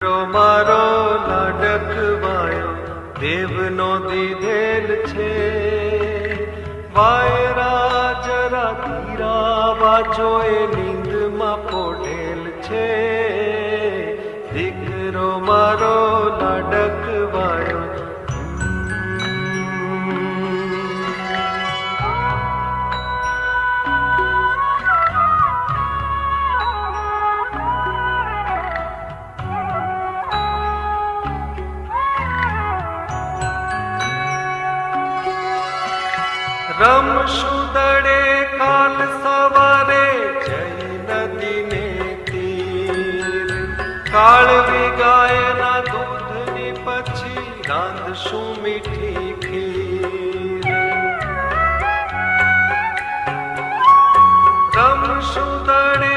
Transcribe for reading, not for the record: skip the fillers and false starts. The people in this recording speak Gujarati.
મારો લાડકવાયો દેવનો દીધેલ છે, વાયરા જરા ધીરા વાજો એ નીંદમાં પોઢેલ છે. દીકરો મારો લાડકવાયો રમશું દડે કાલ સવારે જઈ નદીને તીર, કાળવી ગાયના દૂધની પછી રાંધશું મીઠી ખીર. રમશું દડે